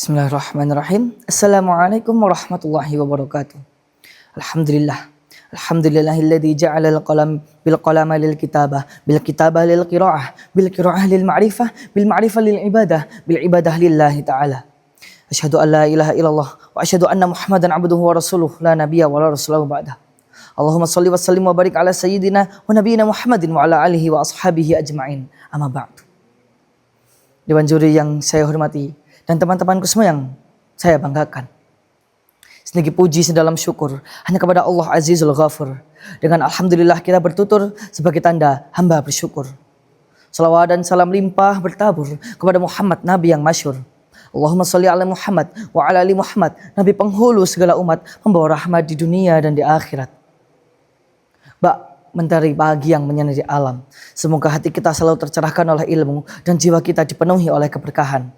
Bismillahirrahmanirrahim. Assalamualaikum warahmatullahi wabarakatuh. Alhamdulillah. Alhamdulillahilladzi ja'ala bil qalama lil kitabah lil qira'ah lil ma'rifah lil ibadah lillahi ta'ala. Asyhadu an la ilaha illallah wa asyhadu anna Muhammadan abduhu wa rasuluh la nabiyya wa la rasulahu ba'dah. Allahumma shalli wa sallim wa barik ala sayyidina wa nabiyyina Muhammadin wa ala alihi wa ashabihi ajma'in. Amma ba'du. Dewan juri yang saya hormati dan teman-temanku semua yang saya banggakan. Sedikit puji sedalam syukur hanya kepada Allah Azizul Ghafur. Dengan alhamdulillah kita bertutur sebagai tanda hamba bersyukur. Salawat dan salam limpah bertabur kepada Muhammad Nabi yang masyhur. Allahumma sholli ala Muhammad wa ala ali Muhammad, Nabi penghulu segala umat, membawa rahmat di dunia dan di akhirat. Mentari pagi yang menyinari alam. Semoga hati kita selalu tercerahkan oleh ilmu dan jiwa kita dipenuhi oleh keberkahan.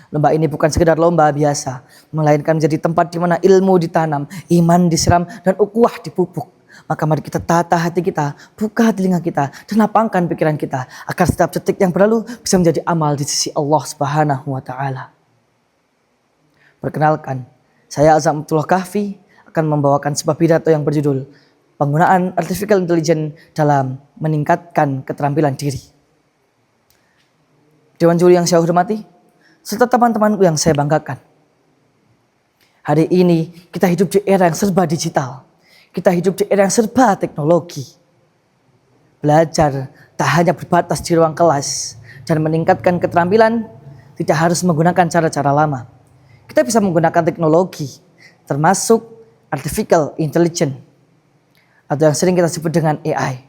Lomba ini bukan sekedar lomba biasa, melainkan menjadi tempat di mana ilmu ditanam, iman disiram, dan ukhuwah dipupuk. Maka mari kita tata hati kita, buka telinga kita, dan lapangkan pikiran kita, agar setiap detik yang berlalu bisa menjadi amal di sisi Allah Subhanahu wa Ta'ala. Perkenalkan, saya Azam Abdullah Kahfi akan membawakan sebuah pidato yang berjudul Penggunaan Artificial Intelligence dalam Meningkatkan Keterampilan Diri. Dewan juri yang saya hormati, serta teman-temanku yang saya banggakan. Hari ini kita hidup di era yang serba digital. Kita hidup di era yang serba teknologi. Belajar tak hanya berbatas di ruang kelas dan meningkatkan keterampilan tidak harus menggunakan cara-cara lama. Kita bisa menggunakan teknologi termasuk Artificial Intelligence atau yang sering kita sebut dengan AI.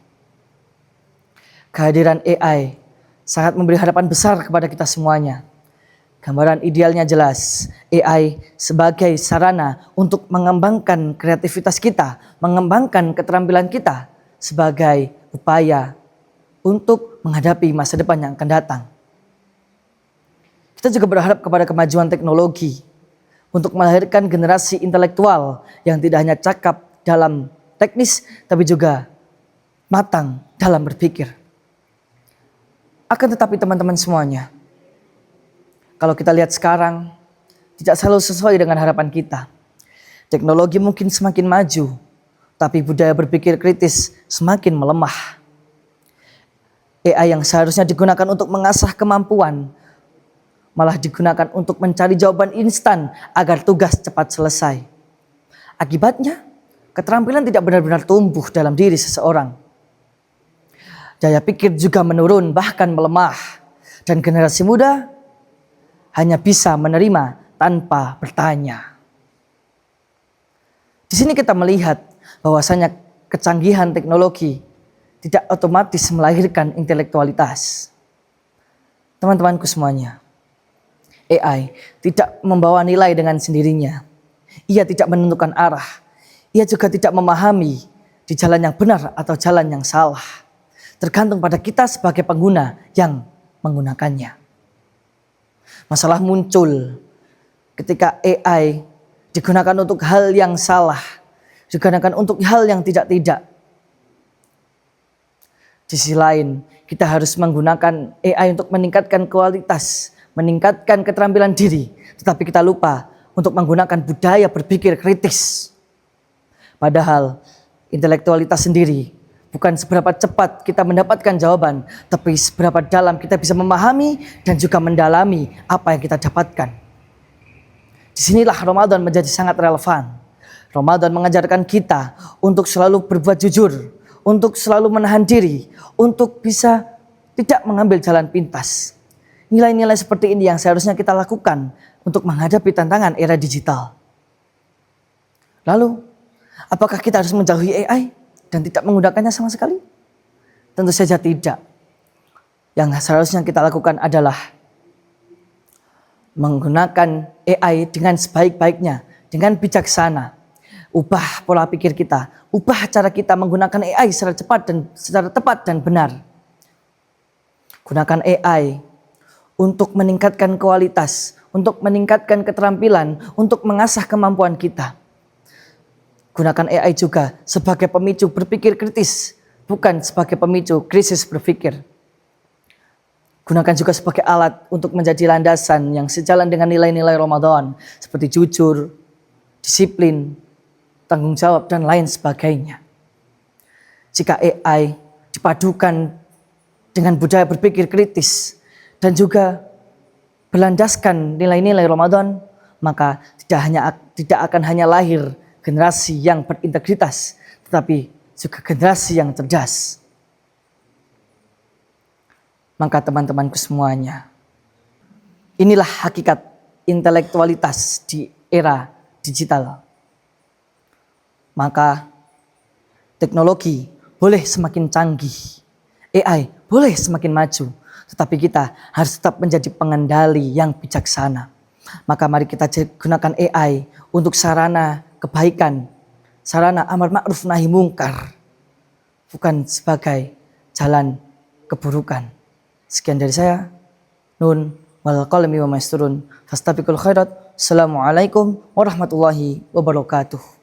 Kehadiran AI sangat memberi harapan besar kepada kita semuanya. Gambaran idealnya jelas, AI sebagai sarana untuk mengembangkan kreativitas kita, mengembangkan keterampilan kita sebagai upaya untuk menghadapi masa depan yang akan datang. Kita juga berharap kepada kemajuan teknologi untuk melahirkan generasi intelektual yang tidak hanya cakap dalam teknis, tapi juga matang dalam berpikir. Akan tetapi teman-teman semuanya, kalau kita lihat sekarang, tidak selalu sesuai dengan harapan kita. Teknologi mungkin semakin maju, tapi budaya berpikir kritis semakin melemah. AI yang seharusnya digunakan untuk mengasah kemampuan, malah digunakan untuk mencari jawaban instan agar tugas cepat selesai. Akibatnya, keterampilan tidak benar-benar tumbuh dalam diri seseorang. Daya pikir juga menurun, bahkan melemah. Dan generasi muda hanya bisa menerima tanpa bertanya. Di sini kita melihat bahwasanya kecanggihan teknologi tidak otomatis melahirkan intelektualitas. Teman-temanku semuanya, AI tidak membawa nilai dengan sendirinya. Ia tidak menentukan arah. Ia juga tidak memahami di jalan yang benar atau jalan yang salah. Tergantung pada kita sebagai pengguna yang menggunakannya. Masalah muncul ketika AI digunakan untuk hal yang salah, digunakan untuk hal yang tidak-tidak. Di sisi lain, kita harus menggunakan AI untuk meningkatkan kualitas, meningkatkan keterampilan diri, tetapi kita lupa untuk menggunakan budaya berpikir kritis. Padahal intelektualitas sendiri bukan seberapa cepat kita mendapatkan jawaban, tapi seberapa dalam kita bisa memahami dan juga mendalami apa yang kita dapatkan. Disinilah Ramadan menjadi sangat relevan. Ramadan mengajarkan kita untuk selalu berbuat jujur, untuk selalu menahan diri, untuk bisa tidak mengambil jalan pintas. Nilai-nilai seperti ini yang seharusnya kita lakukan untuk menghadapi tantangan era digital. Lalu, apakah kita harus menjauhi AI dan tidak menggunakannya sama sekali? Tentu saja tidak. Yang seharusnya kita lakukan adalah menggunakan AI dengan sebaik-baiknya, dengan bijaksana. Ubah pola pikir kita, ubah cara kita menggunakan AI secara tepat dan benar. Gunakan AI untuk meningkatkan kualitas, untuk meningkatkan keterampilan, untuk mengasah kemampuan kita. Gunakan AI juga sebagai pemicu berpikir kritis, bukan sebagai pemicu krisis berpikir. Gunakan juga sebagai alat untuk menjadi landasan yang sejalan dengan nilai-nilai Ramadan seperti jujur, disiplin, tanggung jawab, dan lain sebagainya. Jika AI dipadukan dengan budaya berpikir kritis dan juga berlandaskan nilai-nilai Ramadan, maka tidak akan hanya lahir generasi yang berintegritas, tetapi juga generasi yang cerdas. Maka teman-temanku semuanya, inilah hakikat intelektualitas di era digital. Maka teknologi boleh semakin canggih, AI boleh semakin maju, tetapi kita harus tetap menjadi pengendali yang bijaksana. Maka mari kita gunakan AI untuk sarana kebaikan, sarana amar ma'ruf nahi mungkar, bukan sebagai jalan keburukan. Sekian dari saya. Nun wal qalami wa masturun fastabiqul khairat. Assalamualaikum warahmatullahi wabarakatuh.